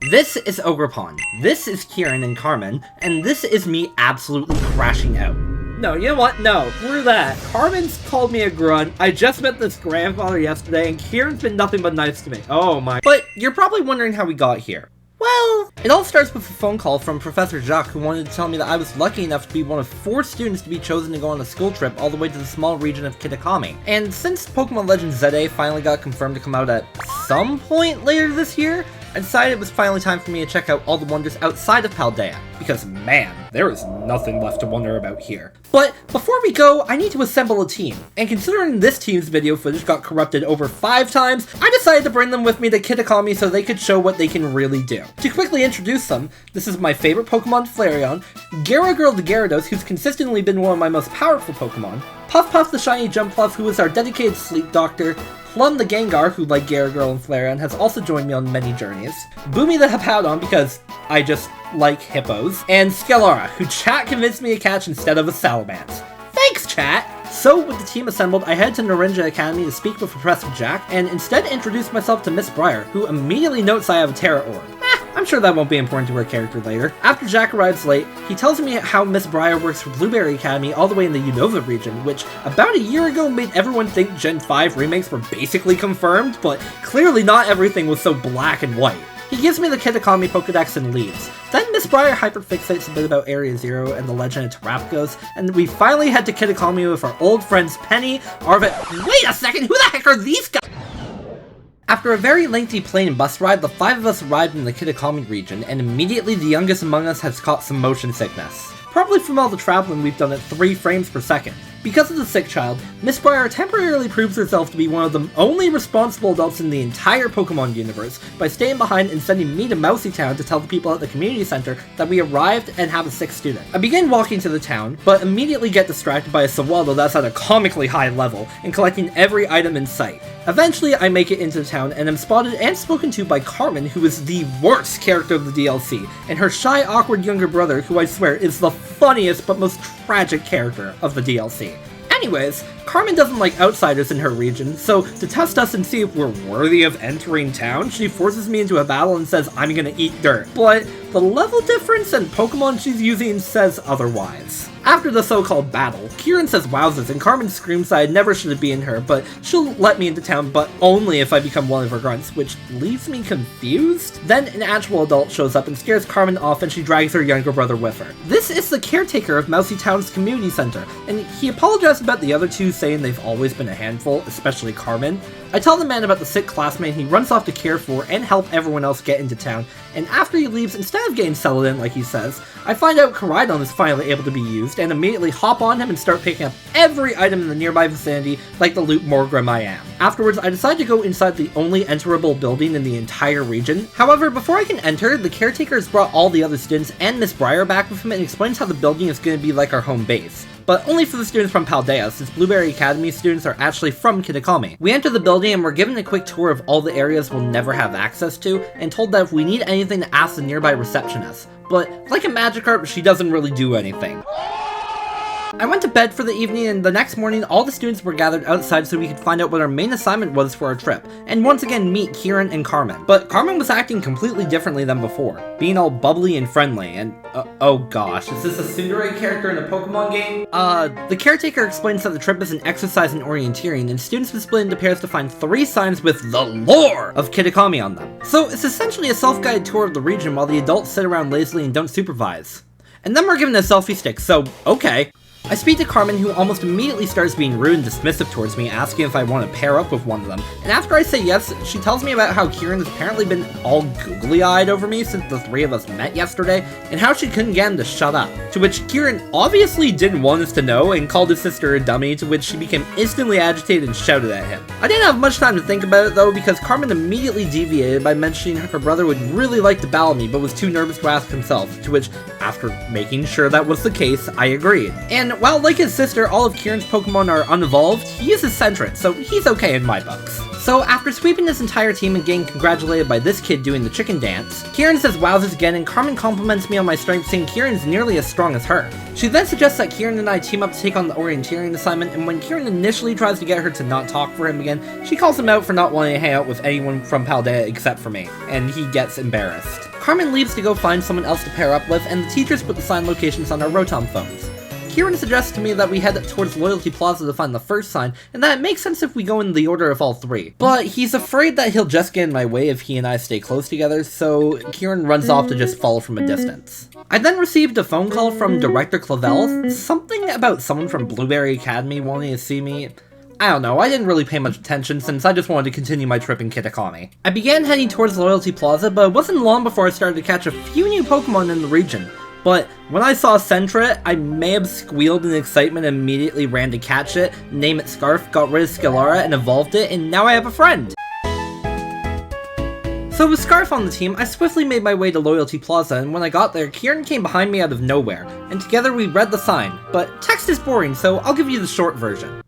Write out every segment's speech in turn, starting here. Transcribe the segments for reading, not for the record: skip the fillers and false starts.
This is Ogrepon, this is Kieran and Carmen, and this is me absolutely crashing out. No, you know what? No, screw that. Carmen's called me a grunt, I just met this grandfather yesterday, and Kieran's been nothing but nice to me. Oh my. But you're probably wondering how we got here. Well, it all starts with a phone call from Professor Jacques, who wanted to tell me that I was lucky enough to be one of 4 students to be chosen to go on a school trip all the way to the small region of Kitakami. And since Pokemon Legends ZA finally got confirmed to come out at some point later this year, I decided it was finally time for me to check out all the wonders outside of Paldea, because man, there is nothing left to wonder about here. But before we go, I need to assemble a team, and considering this team's video footage got corrupted over 5 times, I decided to bring them with me to Kitakami so they could show what they can really do. To quickly introduce them, this is my favorite Pokemon, Flareon, Gyarados the Gyarados, who's consistently been one of my most powerful Pokemon, Puff Puff the Shiny Jumpluff, who is our dedicated sleep doctor, Plum the Gengar, who like Gyarados and Flareon, has also joined me on many journeys, Boomy the Hippowdon, because I just like hippos, and Scalara, who chat convinced me to catch instead of a Salamence. Thanks, chat! So, with the team assembled, I head to Narinja Academy to speak with Professor Jack, and instead introduce myself to Miss Briar, who immediately notes I have a Terra Orb. I'm sure that won't be important to her character later. After Jack arrives late, he tells me how Miss Briar works for Blueberry Academy all the way in the Unova region, which about a year ago made everyone think Gen 5 remakes were basically confirmed, but clearly not everything was so black and white. He gives me the Kitakami Pokedex and leaves. Then Miss Briar hyperfixates a bit about Area Zero and the legend of Terrapagos, and we finally head to Kitakami with our old friends Penny, Arvet— Wait a second, who the heck are these guys? After a very lengthy plane and bus ride, the 5 of us arrived in the Kitakami region, and immediately the youngest among us has caught some motion sickness. Probably from all the traveling we've done at 3 frames per second. Because of the sick child, Miss Briar temporarily proves herself to be one of the only responsible adults in the entire Pokemon universe by staying behind and sending me to Mousy Town to tell the people at the community center that we arrived and have a sick student. I begin walking to the town, but immediately get distracted by a Sawaldo that's at a comically high level and collecting every item in sight. Eventually, I make it into the town and am spotted and spoken to by Carmen, who is the worst character of the DLC, and her shy, awkward younger brother, who I swear is the funniest but most tragic character of the DLC. Anyways, Carmen doesn't like outsiders in her region, so to test us and see if we're worthy of entering town, she forces me into a battle and says I'm gonna eat dirt. But the level difference and Pokemon she's using says otherwise. After the so-called battle, Kieran says wowzers and Carmen screams that I never should have been her, but she'll let me into town, but only if I become one of her grunts, which leaves me confused. Then an actual adult shows up and scares Carmen off and she drags her younger brother with her. This is the caretaker of Mousy Town's community center, and he apologized about the other 2, saying they've always been a handful, especially Carmen. I tell the man about the sick classmate and he runs off to care for and help everyone else get into town, and after he leaves, instead of getting settled in like he says, I find out Koraidon is finally able to be used and immediately hop on him and start picking up every item in the nearby vicinity like the loot Morgrim I am. Afterwards, I decide to go inside the only enterable building in the entire region. However, before I can enter, the caretaker has brought all the other students and Miss Briar back with him and explains how the building is going to be like our home base. But only for the students from Paldea, since Blueberry Academy students are actually from Kitakami. We enter the building and we're given a quick tour of all the areas we'll never have access to, and told that if we need anything to ask the nearby receptionist. But like a Magikarp, she doesn't really do anything. I went to bed for the evening, and the next morning all the students were gathered outside so we could find out what our main assignment was for our trip, and once again meet Kieran and Carmen. But Carmen was acting completely differently than before, being all bubbly and friendly, and oh gosh, is this a Tsundere character in a Pokemon game? The caretaker explains that the trip is an exercise in orienteering, and students will split into pairs to find 3 signs with the lore of Kitakami on them. So it's essentially a self-guided tour of the region while the adults sit around lazily and don't supervise. And then we're given a selfie stick, so okay. I speak to Carmen, who almost immediately starts being rude and dismissive towards me, asking if I want to pair up with one of them, and after I say yes, she tells me about how Kieran has apparently been all googly-eyed over me since the 3 of us met yesterday, and how she couldn't get him to shut up, to which Kieran obviously didn't want us to know and called his sister a dummy, to which she became instantly agitated and shouted at him. I didn't have much time to think about it though, because Carmen immediately deviated by mentioning her brother would really like to battle me but was too nervous to ask himself, to which, after making sure that was the case, I agreed. And And while like his sister, all of Kieran's Pokemon are unevolved, he is eccentric, so he's okay in my books. So after sweeping his entire team and getting congratulated by this kid doing the chicken dance, Kieran says wowzers again and Carmen compliments me on my strength, saying Kieran's nearly as strong as her. She then suggests that Kieran and I team up to take on the orienteering assignment, and when Kieran initially tries to get her to not talk for him again, she calls him out for not wanting to hang out with anyone from Paldea except for me, and he gets embarrassed. Carmen leaves to go find someone else to pair up with, and the teachers put the sign locations on our Rotom phones. Kieran suggests to me that we head towards Loyalty Plaza to find the first sign, and that it makes sense if we go in the order of all three. But he's afraid that he'll just get in my way if he and I stay close together, so Kieran runs off to just follow from a distance. I then received a phone call from Director Clavel, something about someone from Blueberry Academy wanting to see me. I don't know, I didn't really pay much attention since I just wanted to continue my trip in Kitakami. I began heading towards Loyalty Plaza, but it wasn't long before I started to catch a few new Pokemon in the region. But when I saw Sentret, I may have squealed in excitement and immediately ran to catch it, name it Scarf, got rid of Scalara and evolved it, and now I have a friend! So with Scarf on the team, I swiftly made my way to Loyalty Plaza, and when I got there, Kieran came behind me out of nowhere, and together we read the sign. But text is boring, so I'll give you the short version.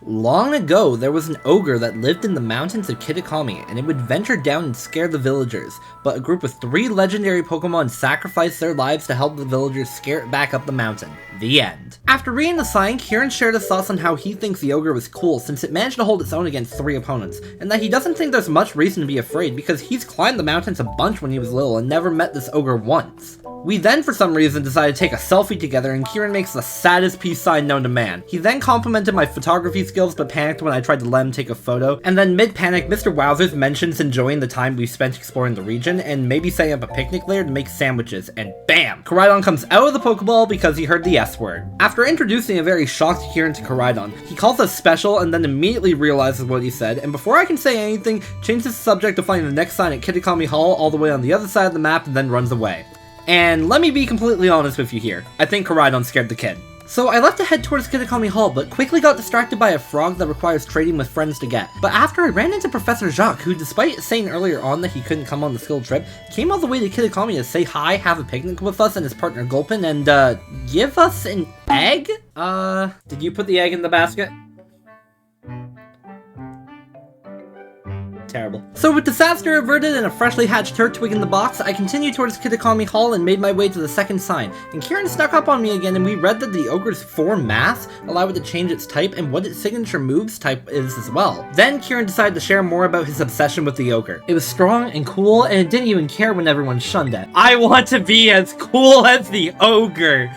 Long ago, there was an ogre that lived in the mountains of Kitakami, and it would venture down and scare the villagers, but a group of 3 legendary Pokemon sacrificed their lives to help the villagers scare it back up the mountain. The end. After reading the sign, Kieran shared his thoughts on how he thinks the ogre was cool since it managed to hold its own against 3 opponents, and that he doesn't think there's much reason to be afraid because he's climbed the mountains a bunch when he was little and never met this ogre once. We then, for some reason, decided to take a selfie together, and Kieran makes the saddest peace sign known to man. He then complimented my photography skills, but panicked when I tried to let him take a photo, and then mid-panic, Mr. Wowzers mentions enjoying the time we spent exploring the region, and maybe setting up a picnic later to make sandwiches, and BAM! Koraidon comes out of the Pokeball because he heard the S word. After introducing a very shocked Kieran to Koraidon, he calls us special, and then immediately realizes what he said, and before I can say anything, changes the subject to finding the next sign at Kitakami Hall all the way on the other side of the map, and then runs away. And let me be completely honest with you here, I think Koraidon scared the kid. So I left to head towards Kitakami Hall, but quickly got distracted by a frog that requires trading with friends to get. But after I ran into Professor Jacques, who despite saying earlier on that he couldn't come on the school trip, came all the way to Kitakami to say hi, have a picnic with us and his partner Gulpin, and give us an egg? Did you put the egg in the basket? Terrible. So with disaster averted and a freshly hatched Turtwig in the box, I continued towards Kitakami Hall and made my way to the second sign, and Kieran snuck up on me again and we read that the ogre's 4 maths allow it to change its type and what its signature moves type is as well. Then Kieran decided to share more about his obsession with the ogre. It was strong and cool, and it didn't even care when everyone shunned it. I want to be as cool as the ogre!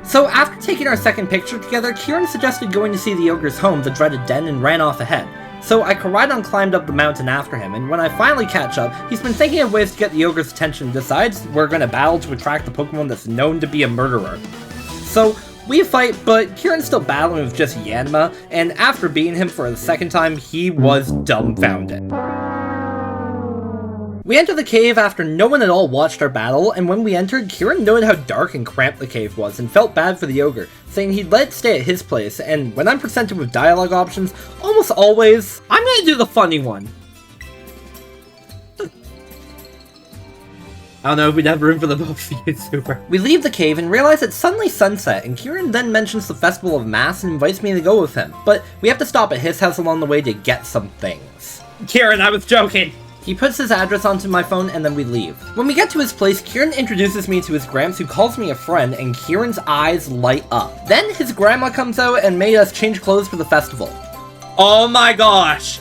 So after taking our second picture together, Kieran suggested going to see the ogre's home, the dreaded den, and ran off ahead. So I Koraidon climbed up the mountain after him, and when I finally catch up, he's been thinking of ways to get the ogre's attention and decides we're gonna battle to attract the Pokemon that's known to be a murderer. So we fight, but Kieran's still battling with just Yanma, and after beating him for the second time, he was dumbfounded. We entered the cave after no one at all watched our battle, and when we entered, Kieran noted how dark and cramped the cave was and felt bad for the ogre, saying he'd let it stay at his place, and when I'm presented with dialogue options, almost always, I'm gonna do the funny one. I don't know if we'd have room for the both of you, super. We leave the cave and realize it's suddenly sunset, and Kieran then mentions the Festival of Mass and invites me to go with him, but we have to stop at his house along the way to get some things. Kieran, I was joking! He puts his address onto my phone and then we leave. When we get to his place, Kieran introduces me to his Gramps, who calls me a friend, and Kieran's eyes light up. Then his grandma comes out and made us change clothes for the festival. Oh my gosh!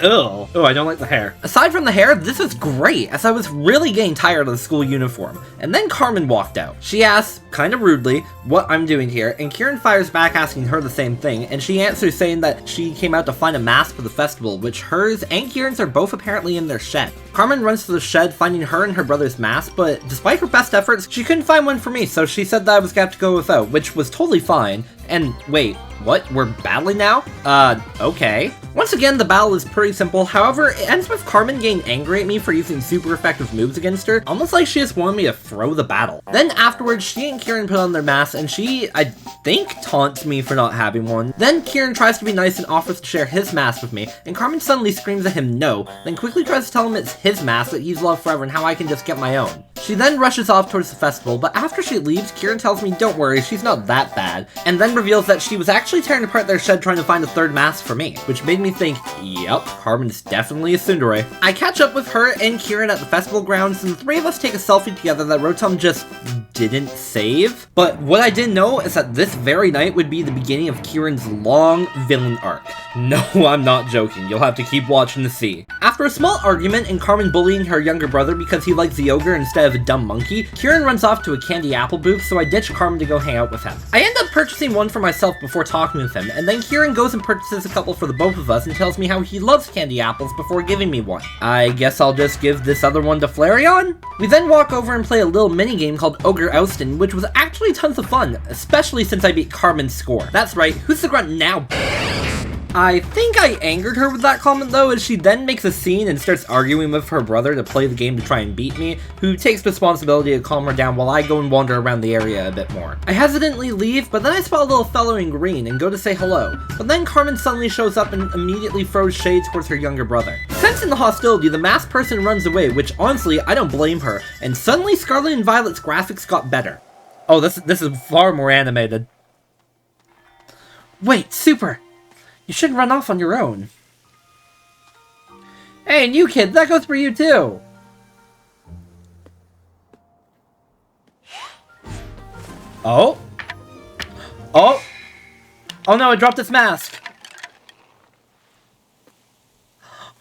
Oh, I don't like the hair. Aside from the hair, this is great, as I was really getting tired of the school uniform. And then Carmen walked out. She asks, kinda rudely, what I'm doing here, and Kieran fires back asking her the same thing, and she answers saying that she came out to find a mask for the festival, which hers and Kieran's are both apparently in their shed. Carmen runs to the shed, finding her and her brother's mask, but despite her best efforts, she couldn't find one for me, so she said that I was gonna have to go without, which was totally fine. And wait, what? We're battling now? Okay. Once again, the battle is pretty simple, however, it ends with Carmen getting angry at me for using super effective moves against her, almost like she just wanted me to throw the battle. Then afterwards, she and Kieran put on their masks, and she, I think, taunts me for not having one. Then Kieran tries to be nice and offers to share his mask with me, and Carmen suddenly screams at him no, then quickly tries to tell him it's his mask that he's loved forever and how I can just get my own. She then rushes off towards the festival, but after she leaves, Kieran tells me don't worry, she's not that bad, and then reveals that she was actually tearing apart their shed trying to find a third mask for me, which made me think, yep, Carmen's definitely a tsundere. I catch up with her and Kieran at the festival grounds, and the three of us take a selfie together that Rotom just didn't save. But what I didn't know is that this very night would be the beginning of Kieran's long villain arc. No, I'm not joking, you'll have to keep watching to see. After a small argument and Carmen bullying her younger brother because he likes the ogre instead of a dumb monkey, Kieran runs off to a candy apple booth, so I ditch Carmen to go hang out with him. I end up purchasing one for myself before talking with him, and then Kieran goes and purchases a couple for the both of us and tells me how he loves candy apples before giving me one. I guess I'll just give this other one to Flareon? We then walk over and play a little mini game called Ogre Oustin, which was actually tons of fun, especially since I beat Carmen's score. That's right, who's the grunt now? I think I angered her with that comment though, as she then makes a scene and starts arguing with her brother to play the game to try and beat me, who takes responsibility to calm her down while I go and wander around the area a bit more. I hesitantly leave, but then I spot a little fellow in green and go to say hello, but then Carmen suddenly shows up and immediately throws shade towards her younger brother. Sensing the hostility, the masked person runs away, which honestly, I don't blame her, and suddenly Scarlet and Violet's graphics got better. Oh, this is far more animated. Wait, Super! You shouldn't run off on your own. Hey, and you kid, that goes for you too! Oh? Oh! Oh no, I dropped its mask!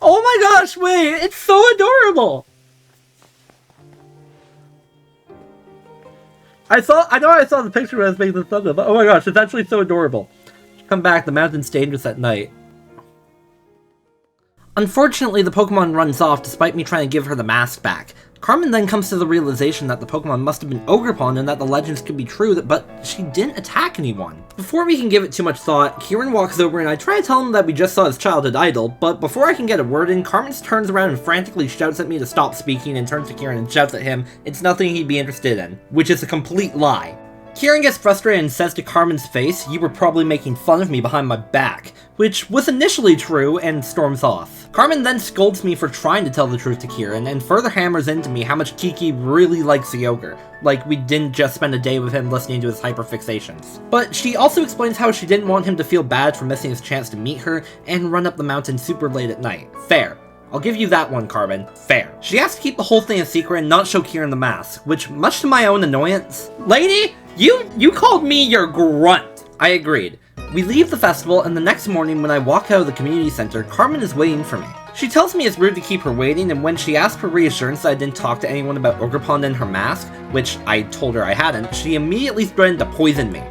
Oh my gosh, wait, it's so adorable! I know I saw the picture when I was making the thumbnail, but oh my gosh, it's actually so adorable. Come back, the mountain's dangerous at night. Unfortunately, the Pokemon runs off despite me trying to give her the mask back. Carmen then comes to the realization that the Pokemon must have been Ogerpon and that the legends could be true, but she didn't attack anyone. Before we can give it too much thought, Kieran walks over and I try to tell him that we just saw his childhood idol, but before I can get a word in, Carmen turns around and frantically shouts at me to stop speaking and turns to Kieran and shouts at him it's nothing he'd be interested in, which is a complete lie. Kieran gets frustrated and says to Carmen's face, "You were probably making fun of me behind my back," which was initially true, and storms off. Carmen then scolds me for trying to tell the truth to Kieran, and further hammers into me how much Kiki really likes the ogre, like we didn't just spend a day with him listening to his hyperfixations. But she also explains how she didn't want him to feel bad for missing his chance to meet her and run up the mountain super late at night. Fair. I'll give you that one, Carmen. Fair. She asked to keep the whole thing a secret and not show Kieran the mask, which, much to my own annoyance... Lady, you called me your grunt! I agreed. We leave the festival, and the next morning when I walk out of the community center, Carmen is waiting for me. She tells me it's rude to keep her waiting, and when she asked for reassurance that I didn't talk to anyone about Ogerpon and her mask, which I told her I hadn't, she immediately threatened to poison me.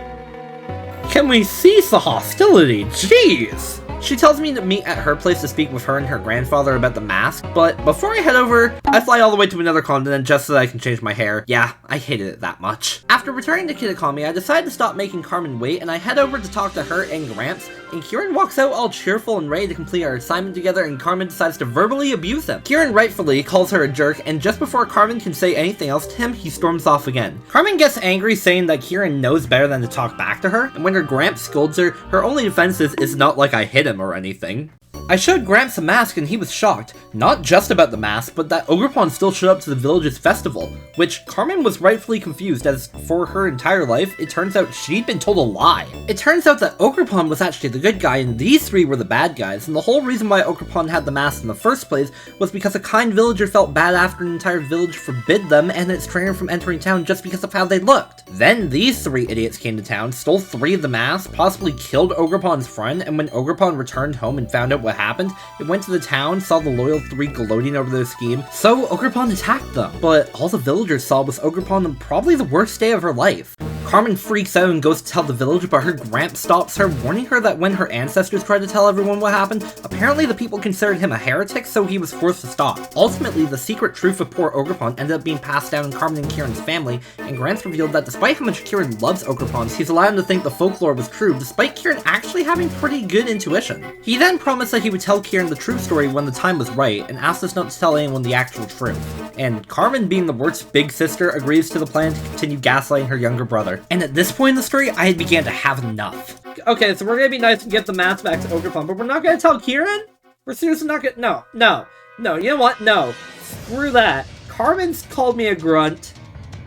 Can we cease the hostility? Jeez! She tells me to meet at her place to speak with her and her grandfather about the mask, but before I head over, I fly all the way to another continent just so that I can change my hair. Yeah, I hated it that much. After returning to Kitakami, I decide to stop making Carmen wait, and I head over to talk to her and Gramps, and Kieran walks out all cheerful and ready to complete our assignment together, and Carmen decides to verbally abuse him. Kieran rightfully calls her a jerk, and just before Carmen can say anything else to him, he storms off again. Carmen gets angry, saying that Kieran knows better than to talk back to her, and when her Gramps scolds her, her only defense is it's not like I hit him or anything. I showed Gramps the mask and he was shocked, not just about the mask, but that Ogerpon still showed up to the village's festival, which Carmen was rightfully confused as for her entire life, it turns out she'd been told a lie. It turns out that Ogerpon was actually the good guy and these three were the bad guys, and the whole reason why Ogerpon had the mask in the first place was because a kind villager felt bad after an entire village forbid them and its trainer from entering town just because of how they looked. Then these three idiots came to town, stole 3 of the masks, possibly killed Ogerpon's friend, and when Ogerpon returned home and found out what happened, it went to the town, saw the loyal 3 gloating over their scheme, so Ogerpon attacked them. But all the villagers saw was Ogerpon on probably the worst day of her life. Carmen freaks out and goes to tell the village, but her gramp stops her, warning her that when her ancestors tried to tell everyone what happened, apparently the people considered him a heretic, so he was forced to stop. Ultimately, the secret truth of poor Ogerpon ended up being passed down in Carmen and Kieran's family, and Gramps revealed that despite how much Kieran loves Ogerpons, he's allowed him to think the folklore was true, despite Kieran actually having pretty good intuition. He then promised that he would tell Kieran the true story when the time was right, and asked us not to tell anyone the actual truth. And Carmen, being the worst big sister, agrees to the plan to continue gaslighting her younger brother. And at this point in the story, I had began to have enough. Okay, so we're gonna be nice and get the mask back to Ogerpon, but we're not gonna tell Kieran? We're seriously not gonna- No, you know what? No. Screw that. Carmen's called me a grunt.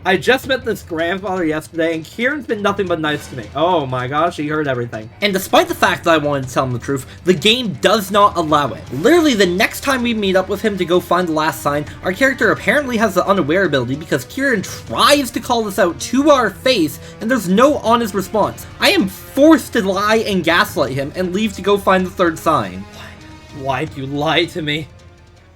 I just met this grandfather yesterday, and Kieran's been nothing but nice to me. Oh my gosh, he heard everything. And despite the fact that I wanted to tell him the truth, the game does not allow it. Literally, the next time we meet up with him to go find the last sign, our character apparently has the unaware ability because Kieran tries to call this out to our face, and there's no honest response. I am forced to lie and gaslight him and leave to go find the third sign. Why'd you lie to me?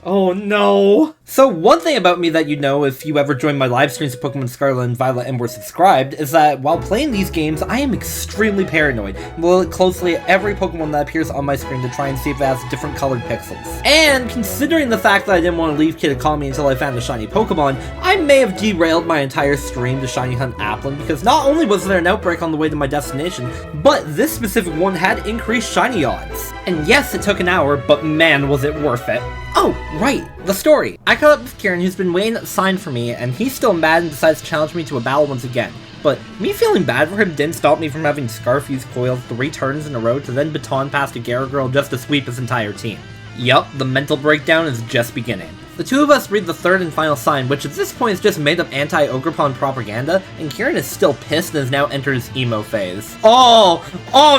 Oh no! So one thing about me that you know if you ever joined my live streams of Pokemon Scarlet and Violet and were subscribed is that while playing these games, I am extremely paranoid. I will look closely at every Pokemon that appears on my screen to try and see if it has different colored pixels. And considering the fact that I didn't want to leave Kid Economy until I found a shiny Pokemon, I may have derailed my entire stream to shiny hunt Applin because not only was there an outbreak on the way to my destination, but this specific one had increased shiny odds. And yes, it took an hour, but man was it worth it. Oh, right, the story. I caught up with Kieran, who's been waiting at the sign for me, and he's still mad and decides to challenge me to a battle once again. But me feeling bad for him didn't stop me from having Scarf use Coil 3 turns in a row to then baton pass to Garagirl just to sweep his entire team. Yup, the mental breakdown is just beginning. The two of us read the third and final sign, which at this point is just made up anti-Ogerpon propaganda, and Kieran is still pissed and has now entered his emo phase. Oh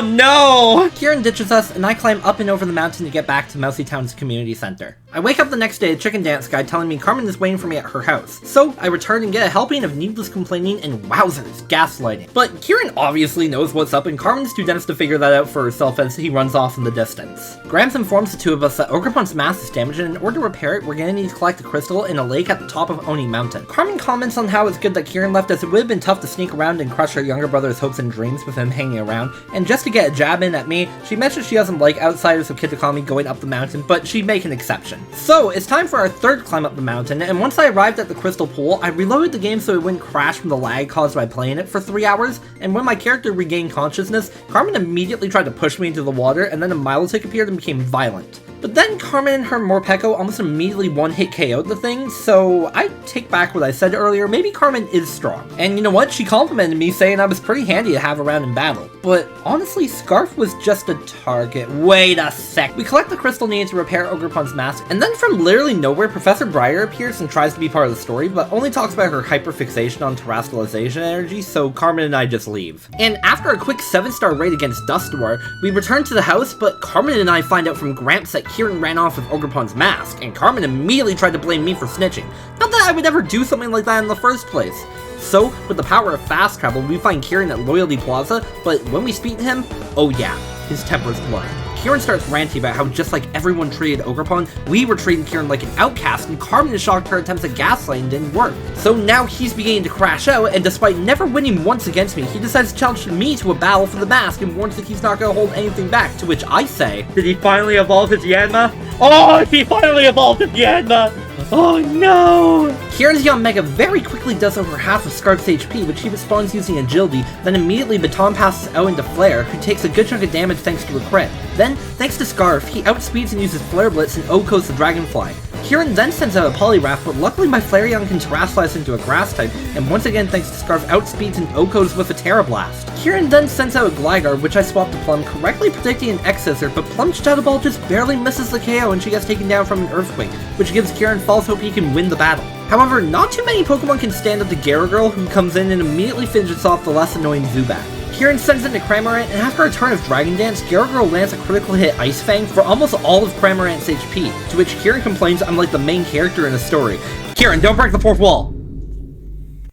no! Kieran ditches us, and I climb up and over the mountain to get back to Mousy Town's community center. I wake up the next day to Chicken Dance Guy telling me Carmen is waiting for me at her house. So I return and get a helping of needless complaining and wowzers, gaslighting. But Kieran obviously knows what's up, and Carmen's too dense to figure that out for herself as he runs off in the distance. Gramps informs the two of us that Ogerpon's mask is damaged, and in order to repair it, we're gonna need to collect a crystal in a lake at the top of Oni Mountain. Carmen comments on how it's good that Kieran left, as it would have been tough to sneak around and crush her younger brother's hopes and dreams with him hanging around. And just to get a jab in at me, she mentions she doesn't like outsiders of Kid Economy going up the mountain, but she'd make an exception. So it's time for our third climb up the mountain, and once I arrived at the crystal pool, I reloaded the game so it wouldn't crash from the lag caused by playing it for 3 hours, and when my character regained consciousness, Carmen immediately tried to push me into the water, and then a Milotic appeared and became violent. But then Carmen and her Morpeko almost immediately one-hit KO'd the thing, so I take back what I said earlier, maybe Carmen is strong. And you know what, she complimented me saying I was pretty handy to have around in battle. But honestly, Scarf was just a target. Wait a sec. We collect the crystal needed to repair Ogerpon's mask, and then from literally nowhere, Professor Briar appears and tries to be part of the story, but only talks about her hyperfixation on terrestrialization energy, so Carmen and I just leave. And after a quick 7-star raid against Dusknoir, we return to the house, but Carmen and I find out from Gramps that Kieran ran off with Ogerpon's mask, and Carmen immediately tried to blame me for snitching. Not that I would ever do something like that in the first place. So, with the power of fast travel, we find Kieran at Loyalty Plaza, but when we speak to him, oh yeah, his temper's blood. Kieran starts ranting about how just like everyone treated Ogerpon, we were treating Kieran like an outcast, and Carmen is shocked her attempts at gaslighting didn't work. So now he's beginning to crash out, and despite never winning once against me, he decides to challenge me to a battle for the mask and warns that he's not going to hold anything back, to which I say, did he finally evolve his Yanma? Oh, he finally evolved his Yanma! Oh no! Kieran's young Mega very quickly does over half of Scarf's HP, which he responds using Agility, then immediately baton passes out into Flare, who takes a good chunk of damage thanks to a crit. Then, thanks to Scarf, he outspeeds and uses Flare Blitz and Okos the Dragonfly. Kieran then sends out a Poliwrath, but luckily my Flareon can Terrasilize into a Grass type, and once again thanks to Scarf outspeeds and Okos with a Terra Blast. Kieran then sends out a Gligar, which I swapped to Plum, correctly predicting an X-Scissor, but Plum's Shadow Ball just barely misses the KO and she gets taken down from an Earthquake, which gives Kieran false hope he can win the battle. However, not too many Pokemon can stand up to Garagirl, who comes in and immediately finishes off the less annoying Zubat. Kieran sends in to Cramorant, and after a turn of Dragon Dance, Garagirl lands a critical hit Ice Fang for almost all of Cramorant's HP, to which Kieran complains I'm like the main character in a story. Kieran, don't break the fourth wall!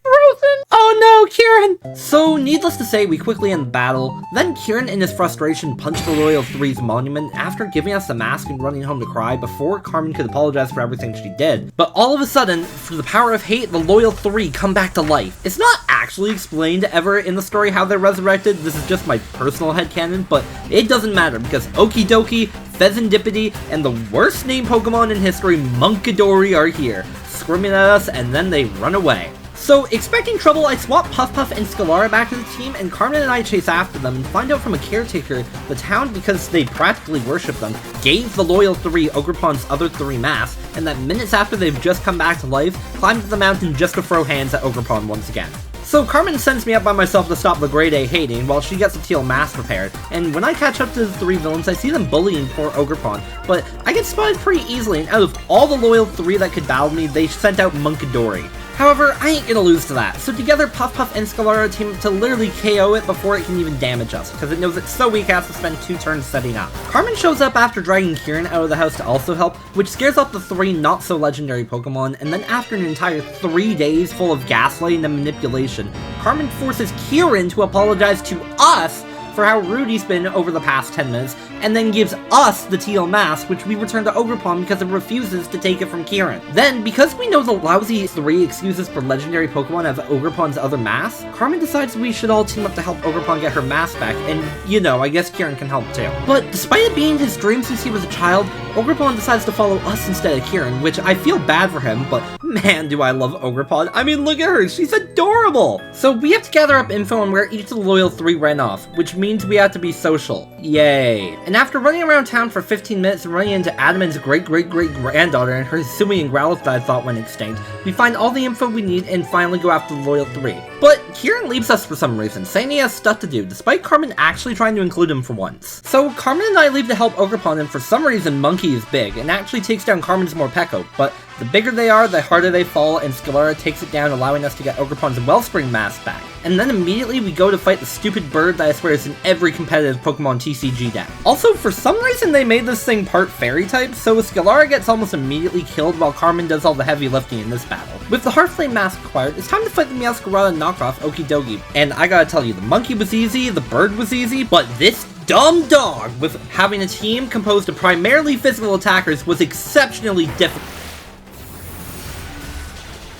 Frozen! Oh no, Kieran! So, needless to say, we quickly end the battle. Then Kieran, in his frustration, punched the Loyal 3's monument after giving us the mask and running home to cry before Carmen could apologize for everything she did. But all of a sudden, through the power of hate, the Loyal 3 come back to life. It's not actually explained ever in the story how they're resurrected. This is just my personal headcanon, but it doesn't matter because Okie Dokie, Pheasantipity, and the worst named Pokemon in history, Munkidori, are here, screaming at us, and then they run away. So, expecting trouble, I swap Puff and Scalara back to the team, and Carmen and I chase after them and find out from a caretaker the town, because they practically worship them, gave the Loyal 3 Ogerpon's other 3 masks, and that minutes after they've just come back to life, climbed to the mountain just to throw hands at Ogerpon once again. So Carmen sends me up by myself to stop the Grade A hating while she gets the Teal mask repaired, and when I catch up to the 3 villains, I see them bullying poor Ogerpon, but I get spotted pretty easily, and out of all the Loyal 3 that could battle me, they sent out Munkidori. However, I ain't gonna lose to that, so together Puff and Scalara team up to literally KO it before it can even damage us, because it knows it's so weak it has to spend 2 turns setting up. Carmen shows up after dragging Kieran out of the house to also help, which scares off the 3 not-so-legendary Pokemon, and then after an entire 3 days full of gaslighting and manipulation, Carmen forces Kieran to apologize to us for how rude he's been over the past 10 minutes, and then gives us the Teal mask, which we return to Ogerpon because it refuses to take it from Kieran. Then, because we know the lousy 3 excuses for legendary Pokemon have Ogerpon's other masks, Carmen decides we should all team up to help Ogerpon get her mask back, and you know, I guess Kieran can help too. But despite it being his dream since he was a child, Ogerpon decides to follow us instead of Kieran, which I feel bad for him, but man do I love Ogerpon. I mean, look at her, she's adorable! So we have to gather up info on where each of the Loyal 3 ran off, which means we have to be social. Yay. And after running around town for 15 minutes and running into Adaman's great-great-great-granddaughter and her Sui and Growlithe that I thought went extinct, we find all the info we need and finally go after the Loyal 3. But Kieran leaves us for some reason, saying he has stuff to do, despite Carmen actually trying to include him for once. So Carmen and I leave to help Ogerpon, and for some reason Monkey is big, and actually takes down Carmen's Morpeko, but the bigger they are, the harder they fall, and Scalara takes it down, allowing us to get Ogerpon's Wellspring mask back. And then immediately we go to fight the stupid bird that I swear is in every competitive Pokemon TCG deck. Also, for some reason they made this thing part fairy type, so Scalara gets almost immediately killed while Carmen does all the heavy lifting in this battle. With the Heartflame mask acquired, it's time to fight the Meowscarada knockoff Okie Dokie. And I gotta tell you, the monkey was easy, the bird was easy, but this dumb dog with having a team composed of primarily physical attackers was exceptionally difficult.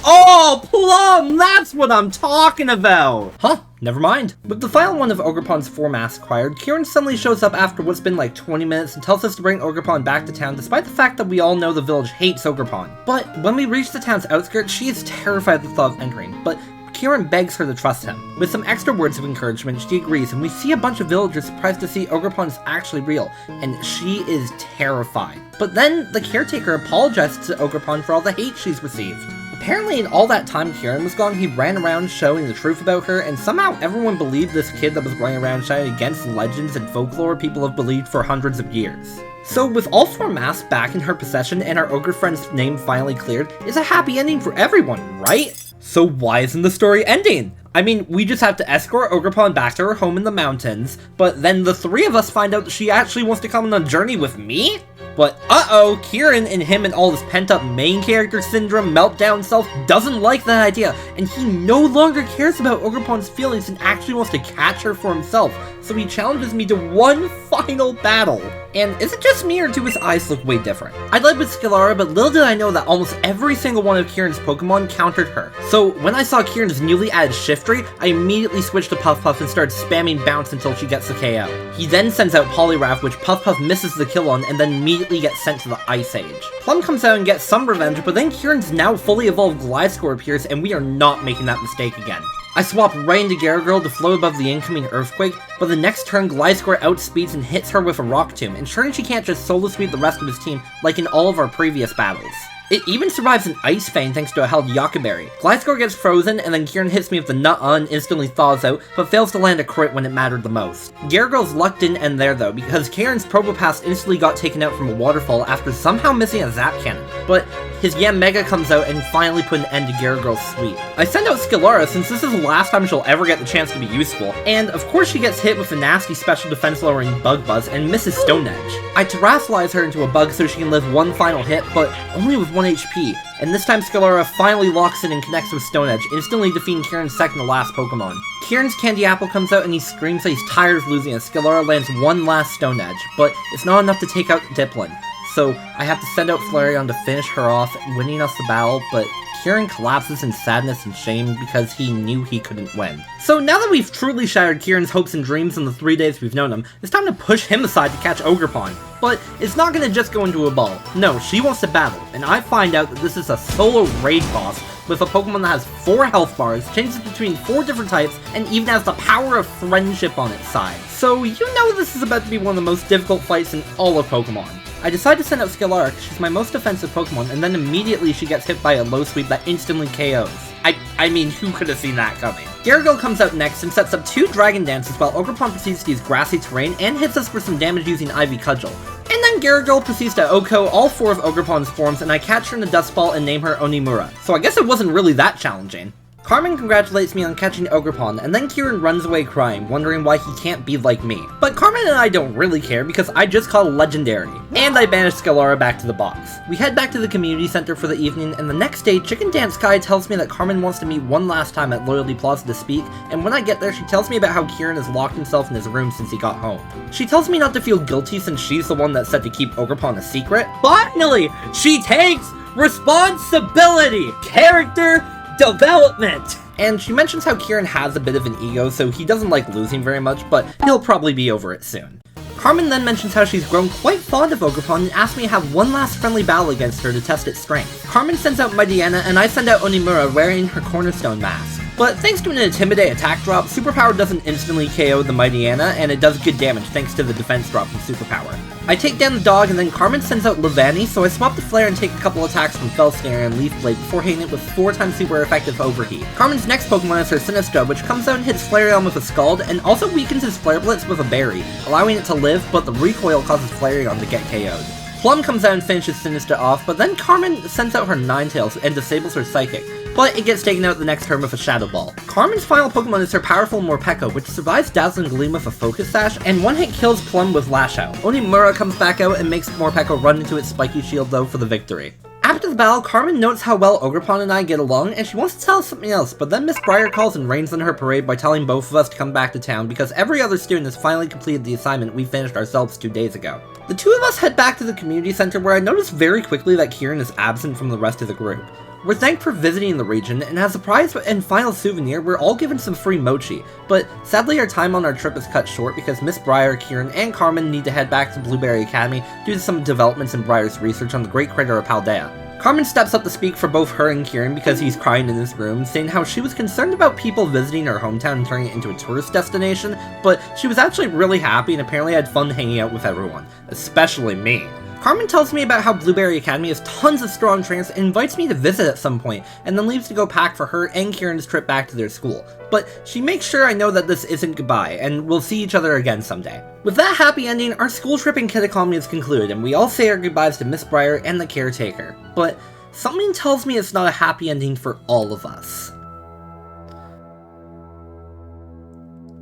Oh, Plum! That's what I'm talking about! Huh, never mind. With the final one of Ogerpon's 4 masks acquired, Kieran suddenly shows up after what's been like 20 minutes and tells us to bring Ogerpon back to town, despite the fact that we all know the village hates Ogerpon. But when we reach the town's outskirts, she is terrified at the thought of entering, but Kieran begs her to trust him. With some extra words of encouragement, she agrees, and we see a bunch of villagers surprised to see Ogerpon is actually real, and she is terrified. But then, the caretaker apologizes to Ogerpon for all the hate she's received. Apparently, in all that time Kieran was gone, he ran around showing the truth about her, and somehow everyone believed this kid that was running around shouting against the legends and folklore people have believed for hundreds of years. So with all 4 masks back in her possession and our ogre friend's name finally cleared, it's a happy ending for everyone, right? So why isn't the story ending? I mean, we just have to escort Ogerpon back to her home in the mountains, but then the 3 of us find out that she actually wants to come on a journey with me? But uh-oh, Kieran and him and all this pent-up main character syndrome meltdown self doesn't like that idea, and he no longer cares about Ogerpon's feelings and actually wants to catch her for himself, so he challenges me to one final battle. And is it just me, or do his eyes look way different? I led with Scalara, but little did I know that almost every single one of Kieran's Pokemon countered her. So when I saw Kieran's newly added Shiftry, I immediately switched to Puff and started spamming Bounce until she gets the KO. He then sends out Poliwrath, which Puff misses the kill on, and then immediately gets sent to the Ice Age. Plum comes out and gets some revenge, but then Kieran's now fully evolved Gliscor appears, and we are not making that mistake again. I swap right into Garagirl to float above the incoming Earthquake, but the next turn Gliscor outspeeds and hits her with a Rock Tomb, ensuring she can't just solo sweep the rest of his team like in all of our previous battles. It even survives an Ice Fang thanks to a held Yakuberry. Gliscor gets frozen, and then Kieran hits me with the Nut-On and instantly thaws out, but fails to land a crit when it mattered the most. Garagirl's luck didn't end there though, because Kieran's Probopass instantly got taken out from a waterfall after somehow missing a Zap Cannon. But his Yanmega comes out and finally put an end to Garagirl's sweep. I send out Scalara since this is the last time she'll ever get the chance to be useful, and of course she gets hit with a nasty special defense lowering Bug Buzz and misses Stone Edge. I Terrasilize her into a bug so she can live one final hit, but only with one 1 HP, and this time Scalara finally locks in and connects with Stone Edge, instantly defeating Kieran's second to last Pokemon. Kieran's Candy Apple comes out and he screams that he's tired of losing as Scalara lands one last Stone Edge, but it's not enough to take out Dipplin. So I have to send out Flareon to finish her off, winning us the battle, but Kieran collapses in sadness and shame because he knew he couldn't win. So now that we've truly shattered Kieran's hopes and dreams in the 3 days we've known him, it's time to push him aside to catch Ogerpon. But it's not gonna just go into a ball. No, she wants to battle, and I find out that this is a solo raid boss with a Pokemon that has 4 health bars, changes between 4 different types, and even has the power of friendship on its side. So you know this is about to be one of the most difficult fights in all of Pokemon. I decide to send out Scalara because she's my most offensive Pokemon, and then immediately she gets hit by a low sweep that instantly KOs. I mean, who could have seen that coming? Gyarados comes out next and sets up 2 Dragon Dances while Ogerpon proceeds to use Grassy Terrain and hits us for some damage using Ivy Cudgel. And then Gyarados proceeds to OHKO all 4 of Ogerpon's forms, and I catch her in a Dust Ball and name her Onimura. So I guess it wasn't really that challenging. Carmen congratulates me on catching Ogerpon, and then Kieran runs away crying, wondering why he can't be like me. But Carmen and I don't really care because I just caught a Legendary, and I banished Scalara back to the box. We head back to the community center for the evening, and the next day, Chicken Dance Sky tells me that Carmen wants to meet one last time at Loyalty Plaza to speak, and when I get there, she tells me about how Kieran has locked himself in his room since he got home. She tells me not to feel guilty since she's the one that said to keep Ogerpon a secret. Finally, she takes responsibility! Character development! And she mentions how Kieran has a bit of an ego, so he doesn't like losing very much, but he'll probably be over it soon. Carmen then mentions how she's grown quite fond of Ogerpon and asks me to have one last friendly battle against her to test its strength. Carmen sends out Mightyena, and I send out Onimura wearing her Cornerstone mask. But thanks to an Intimidate attack drop, Superpower doesn't instantly KO the Mightyena, and it does good damage thanks to the defense drop from Superpower. I take down the dog, and then Carmen sends out Levani, so I swap the Flare and take a couple attacks from Fell Snare and Leaf Blade before hitting it with 4 times super effective Overheat. Carmen's next Pokemon is her Sinistra, which comes out and hits Flareon with a Scald, and also weakens his Flare Blitz with a Berry, allowing it to live, but the recoil causes Flareon to get KO'd. Plum comes out and finishes Sinistra off, but then Carmen sends out her Ninetales and disables her Psychic, but it gets taken out the next turn with a Shadow Ball. Carmen's final Pokemon is her powerful Morpeko, which survives Dazzling Gleam with a Focus Sash, and one-hit kills Plum with Lash Out. Onimura comes back out and makes Morpeko run into its Spiky Shield though for the victory. After the battle, Carmen notes how well Ogerpon and I get along, and she wants to tell us something else, but then Miss Briar calls and rains on her parade by telling both of us to come back to town because every other student has finally completed the assignment we finished ourselves 2 days ago. The two of us head back to the community center where I notice very quickly that Kieran is absent from the rest of the group. We're thanked for visiting the region, and as a prize and final souvenir, we're all given some free mochi, but sadly our time on our trip is cut short because Miss Briar, Kieran, and Carmen need to head back to Blueberry Academy due to some developments in Briar's research on the Great Crater of Paldea. Carmen steps up to speak for both her and Kieran because he's crying in his room, saying how she was concerned about people visiting her hometown and turning it into a tourist destination, but she was actually really happy and apparently had fun hanging out with everyone, especially me. Carmen tells me about how Blueberry Academy has tons of strong trainers and invites me to visit at some point, and then leaves to go pack for her and Kieran's trip back to their school. But she makes sure I know that this isn't goodbye, and we'll see each other again someday. With that happy ending, our school trip in Kitakami is concluded, and we all say our goodbyes to Miss Briar and the caretaker. But something tells me it's not a happy ending for all of us.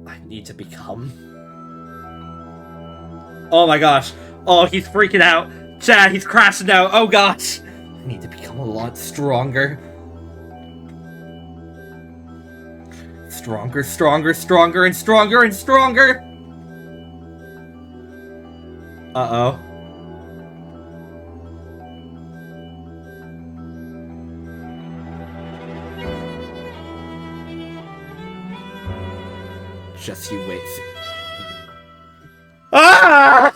I need to become... Oh my gosh. Oh, he's freaking out. Chad, he's crashing out. Oh gosh. I need to become a lot stronger. Stronger, stronger, stronger, and stronger, and stronger. Uh-oh. Just you wait. Ah!